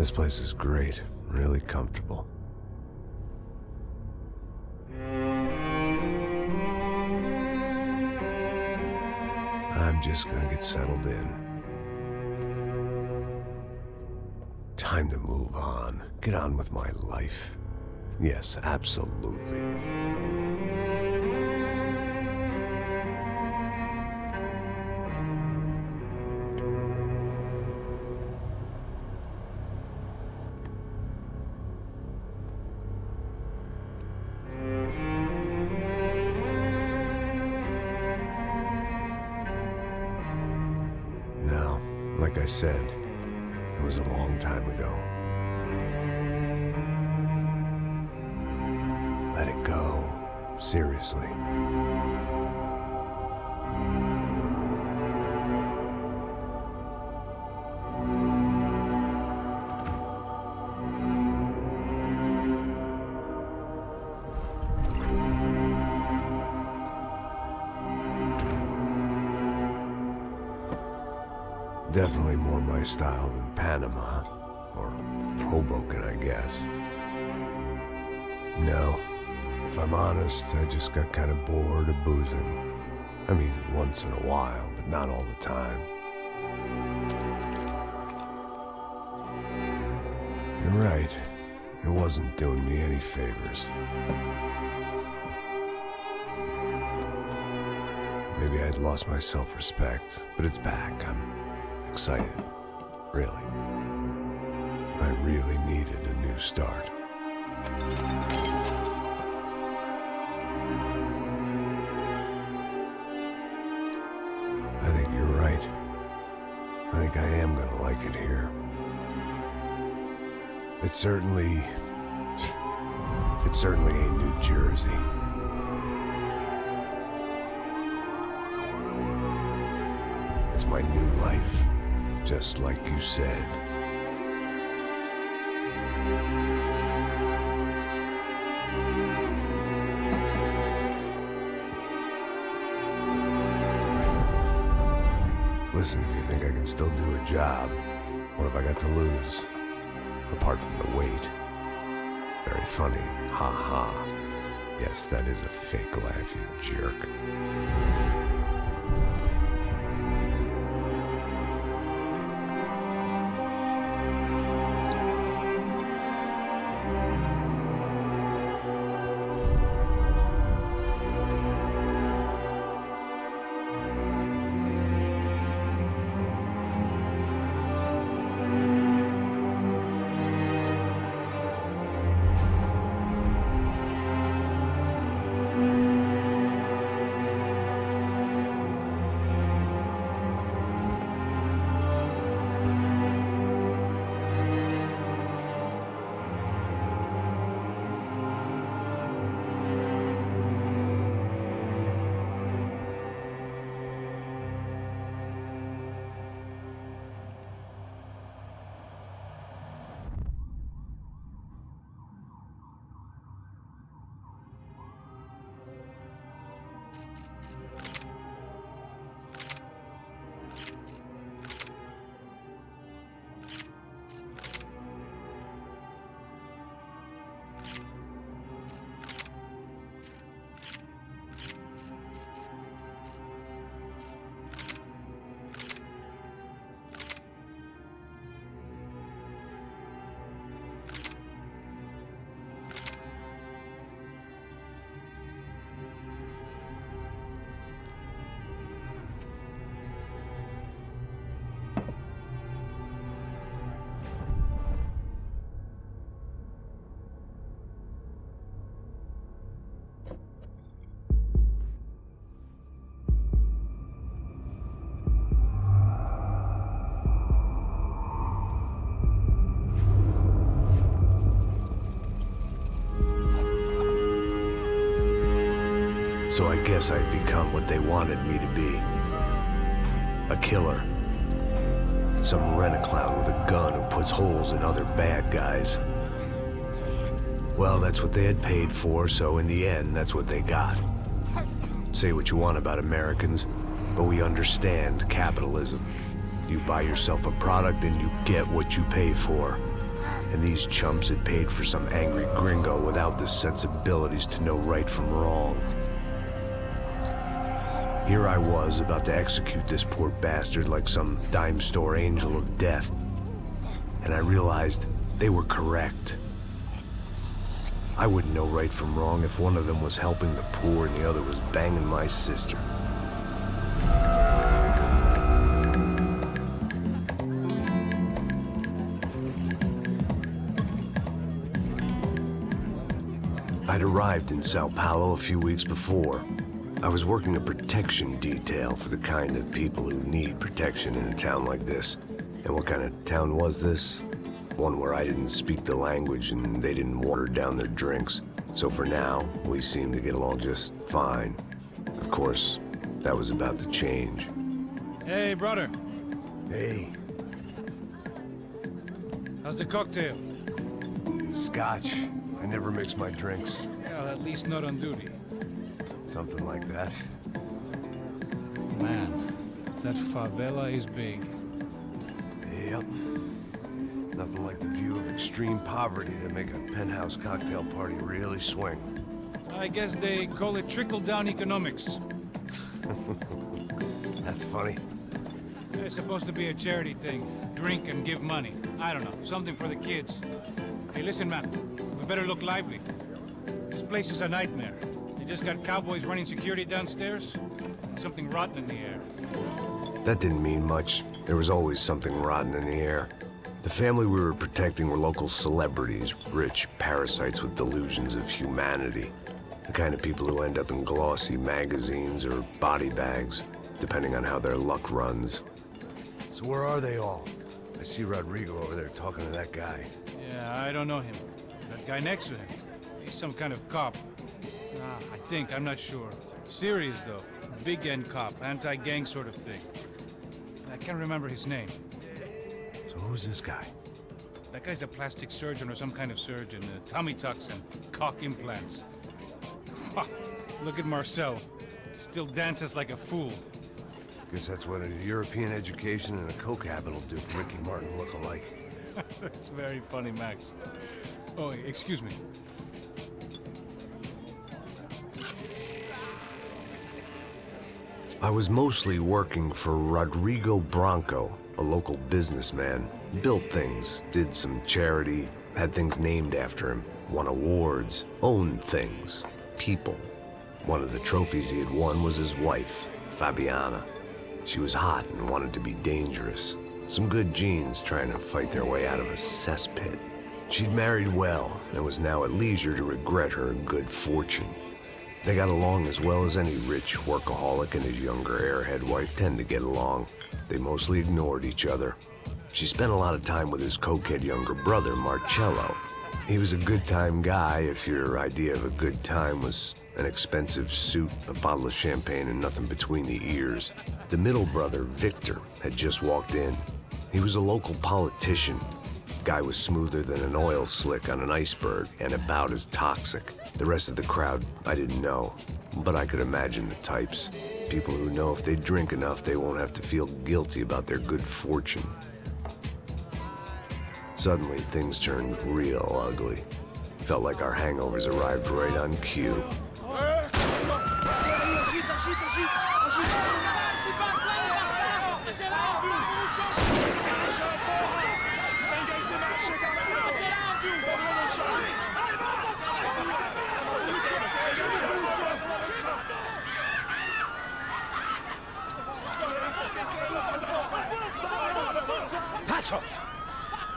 This place is great, really comfortable. I'm just gonna get settled in. Time to move on. Get on with my life. Yes, absolutely. Now, like I said, it was a long time ago. Let it go. Seriously. Definitely more my style than Panama, or Hoboken, I guess. No, if I'm honest, I just got kind of bored of boozing. I mean, once in a while, but not all the time. You're right, it wasn't doing me any favors. Maybe I'd lost my self-respect, but it's back. I'm excited, really. I really needed a new start. I think you're right. I think I am gonna like it here. It certainly ain't New Jersey. It's my new life. Just like you said. Listen, if you think I can still do a job, what have I got to lose? Apart from the weight. Very funny. Ha ha. Yes, that is a fake laugh, you jerk. So I guess I'd become what they wanted me to be. A killer. Some rent-a-clown with a gun who puts holes in other bad guys. Well, that's what they had paid for, so in the end, that's what they got. Say what you want about Americans, but we understand capitalism. You buy yourself a product and you get what you pay for. And these chumps had paid for some angry gringo without the sensibilities to know right from wrong. Here I was, about to execute this poor bastard like some dime store angel of death. And I realized they were correct. I wouldn't know right from wrong if one of them was helping the poor and the other was banging my sister. I'd arrived in Sao Paulo a few weeks before. I was working a protection detail for the kind of people who need protection in a town like this. And what kind of town was this? One where I didn't speak the language and they didn't water down their drinks. So for now, we seemed to get along just fine. Of course, that was about to change. Hey, brother. Hey. How's the cocktail? Scotch. I never mix my drinks. Well, at least not on duty. Something like that. Man, that favela is big. Yep. Nothing like the view of extreme poverty to make a penthouse cocktail party really swing. I guess they call it trickle-down economics. That's funny. It's supposed to be a charity thing. Drink and give money. I don't know, something for the kids. Hey, listen, man. We better look lively. This place is a nightmare. They just got cowboys running security downstairs. Something rotten in the air. That didn't mean much. There was always something rotten in the air. The family we were protecting were local celebrities, rich parasites with delusions of humanity. The kind of people who end up in glossy magazines or body bags, depending on how their luck runs. So where are they all? I see Rodrigo over there talking to that guy. Yeah, I don't know him. That guy next to him. He's some kind of cop. I think, I'm not sure. Serious, though. Big-end cop, anti-gang sort of thing. I can't remember his name. So who's this guy? That guy's a plastic surgeon or some kind of surgeon. Tummy tucks and cock implants. Look at Marcel. Still dances like a fool. Guess that's what a European education and a coke habit will do for Ricky Martin look-alike. That's very funny, Max. Oh, excuse me. I was mostly working for Rodrigo Branco, a local businessman. Built things, did some charity, had things named after him, won awards, owned things, people. One of the trophies he had won was his wife, Fabiana. She was hot and wanted to be dangerous. Some good genes trying to fight their way out of a cesspit. She'd married well and was now at leisure to regret her good fortune. They got along as well as any rich workaholic and his younger airhead wife tend to get along. They mostly ignored each other. She spent a lot of time with his cokehead younger brother, Marcello. He was a good-time guy if your idea of a good time was an expensive suit, a bottle of champagne, and nothing between the ears. The middle brother, Victor, had just walked in. He was a local politician. Guy was smoother than an oil slick on an iceberg and about as toxic. The rest of the crowd, I didn't know, but I could imagine the types. People who know if they drink enough, they won't have to feel guilty about their good fortune. Suddenly, things turned real ugly. Felt like our hangovers arrived right on cue.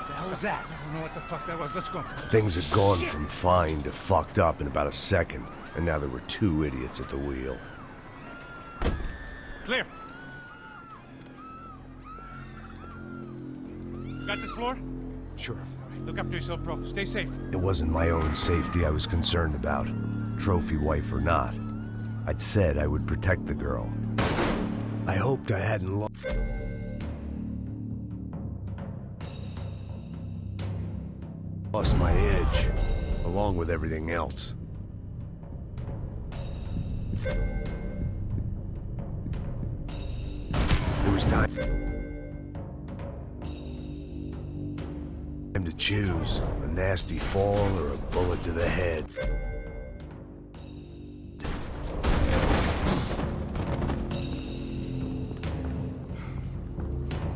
What was that? I don't know what the fuck that was. Let's go. Things had gone from fine to fucked up in about a second, and now there were two idiots at the wheel. Clear. Got this floor? Sure. All right, look after yourself, bro. Stay safe. It wasn't my own safety I was concerned about, trophy wife or not. I'd said I would protect the girl. I hoped I hadn't lost my edge, along with everything else. It was time to choose, a nasty fall or a bullet to the head.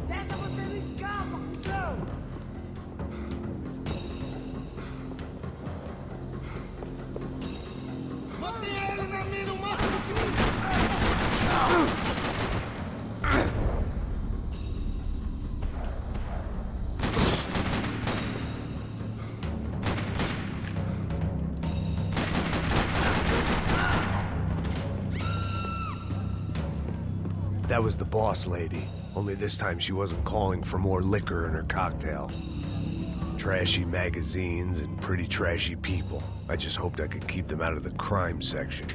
Dessa você não escapa, cuzão! Mantenha ele na mira o máximo que... That was the boss lady, only this time she wasn't calling for more liquor in her cocktail. Trashy magazines and pretty trashy people. I just hoped I could keep them out of the crime section.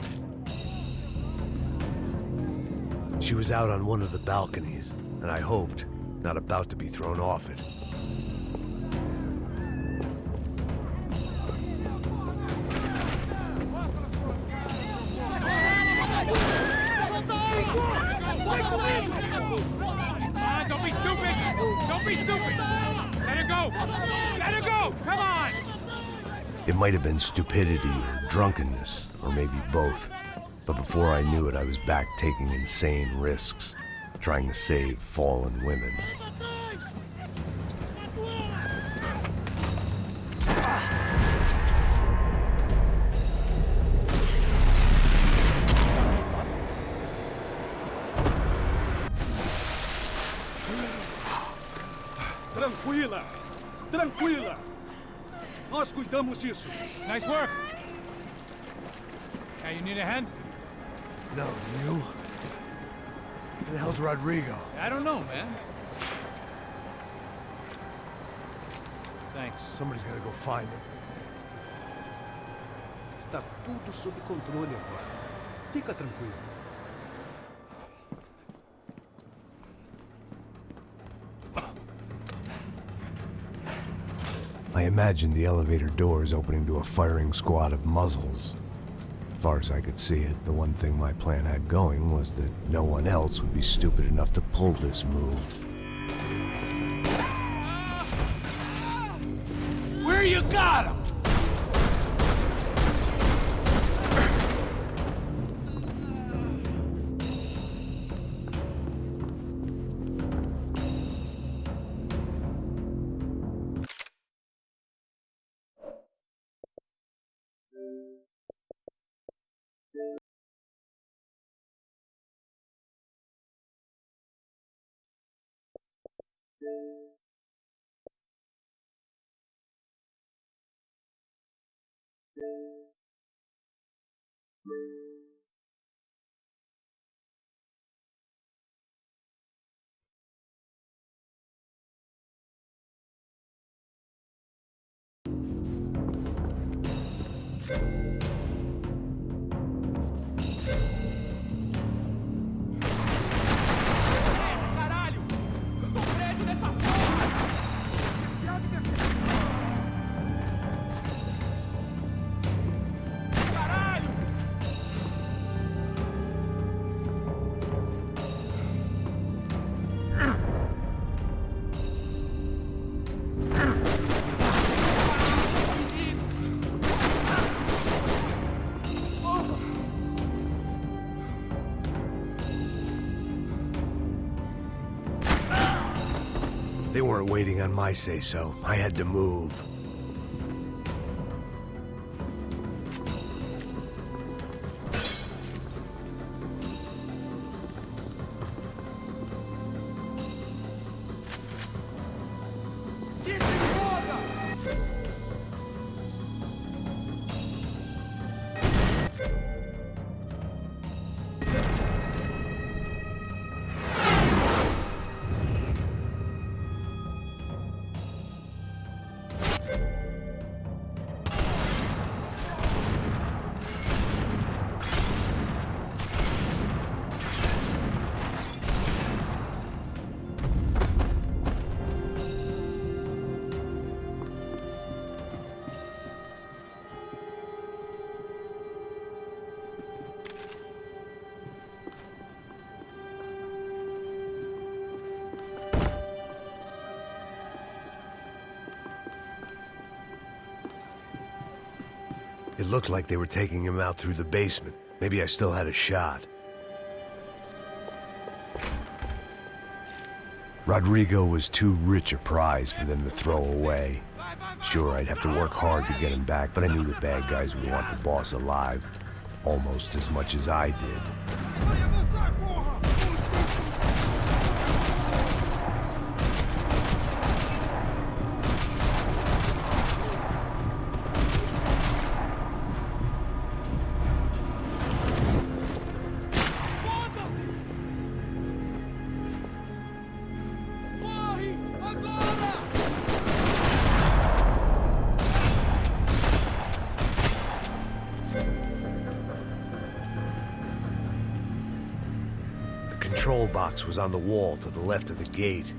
She was out on one of the balconies, and I hoped, not about to be thrown off it. Don't be stupid! Don't be stupid! Let her go! Let her go! Come on! It might have been stupidity or drunkenness, or maybe both. But before I knew it, I was back taking insane risks, trying to save fallen women. Tranquila! Tranquila! Nós cuidamos disso. Nice work! Hey, you need a hand? No, you? Where the hell's Rodrigo? I don't know, man. Thanks. Somebody's gotta go find him. Está tudo sob controle agora. Fica tranquilo. I imagined the elevator doors opening to a firing squad of muzzles. As far as I could see it, the one thing my plan had going was that no one else would be stupid enough to pull this move. Where you got him? Caralho! Eu tô preso nessa porra! Caralho! They weren't waiting on my say-so. I had to move. Que se foda! It looked like they were taking him out through the basement. Maybe I still had a shot. Rodrigo was too rich a prize for them to throw away. Sure, I'd have to work hard to get him back, but I knew the bad guys would want the boss alive. Almost as much as I did. Vai avançar, porra! Foda-se! Corre! Agora! The control box was on the wall to the left of the gate.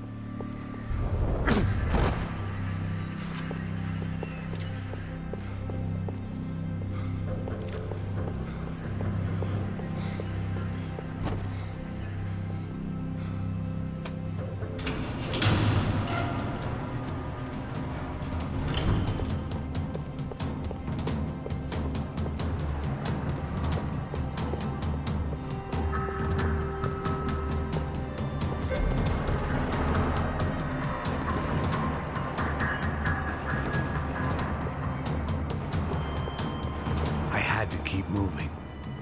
I had to keep moving.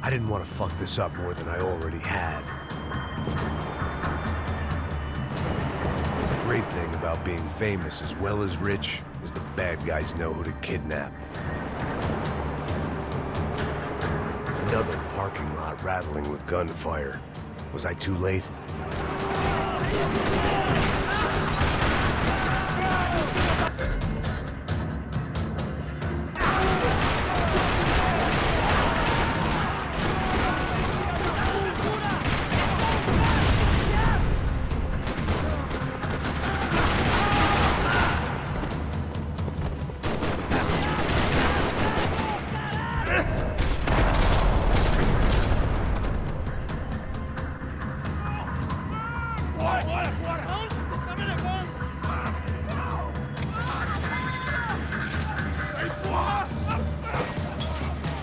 I didn't want to fuck this up more than I already had. The great thing about being famous as well as rich is the bad guys know who to kidnap. Another parking lot rattling with gunfire. Was I too late?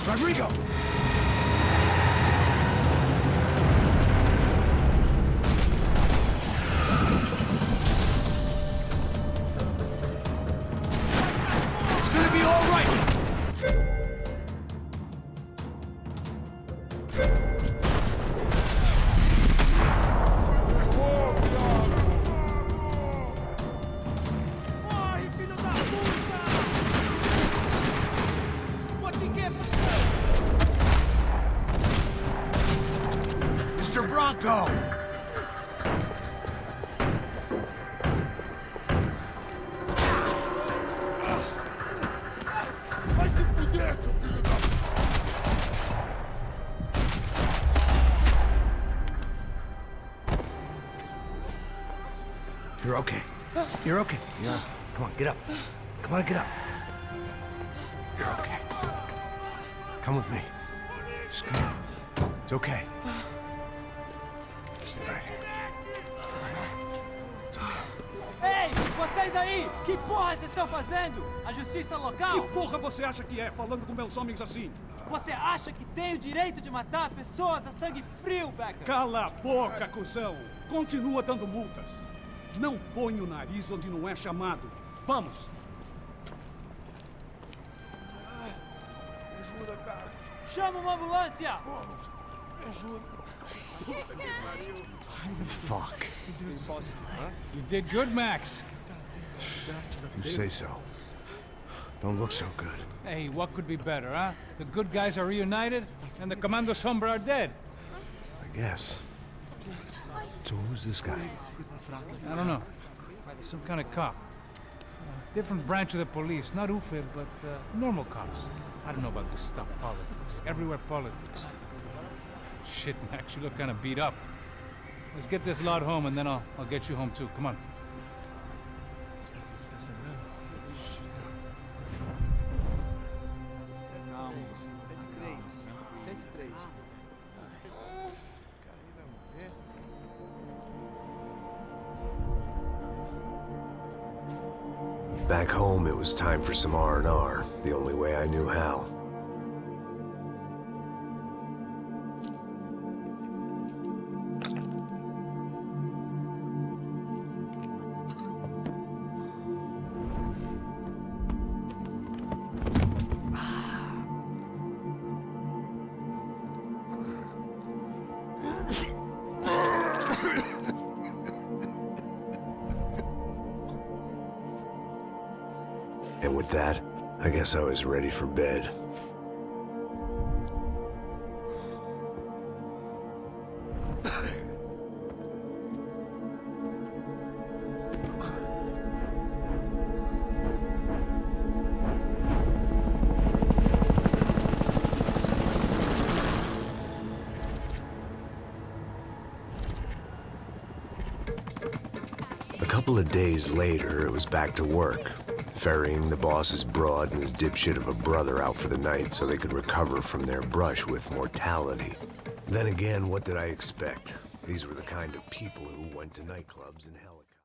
Rodrigo! It's gonna be all right! Corre, filho da puta! Vou te quebrar! Mr. Bronco! Vai se fuder, seu filho da... You're okay. You're okay. Yeah. Come on, get up. Come on, get up. You're okay. Come with me. Just come on. It's okay. Stay right here. It's okay. Ei, vocês aí! Que porra vocês estão fazendo? A justiça Que local? porra você acha que é, falando com meus homens assim? Você acha que tem o direito de matar as pessoas a sangue frio, Becker? Cala a boca, cuzão! Continua dando multas. Não põe o nariz onde não é chamado. Vamos! Ajuda, cara. Chama uma ambulância! Me ajuda. Fuck. You did good, Max. You say so. Don't look so good. Hey, what could be better, huh? The good guys are reunited, and the Commando Sombra are dead. I guess. So who's this guy? I don't know. Some kind of cop. Different branch of the police. Not UFE, but normal cops. I don't know about this stuff, politics. Everywhere politics. Shit, Max, you look kind of beat up. Let's get this lot home, and then I'll get you home too. Come on. Calma. 103. 103. Back home, it was time for some R&R, the only way I knew how. And with that, I guess I was ready for bed. A couple of days later, it was back to work, ferrying the boss's broad and his dipshit of a brother out for the night so they could recover from their brush with mortality. Then again, what did I expect? These were the kind of people who went to nightclubs in helicopters.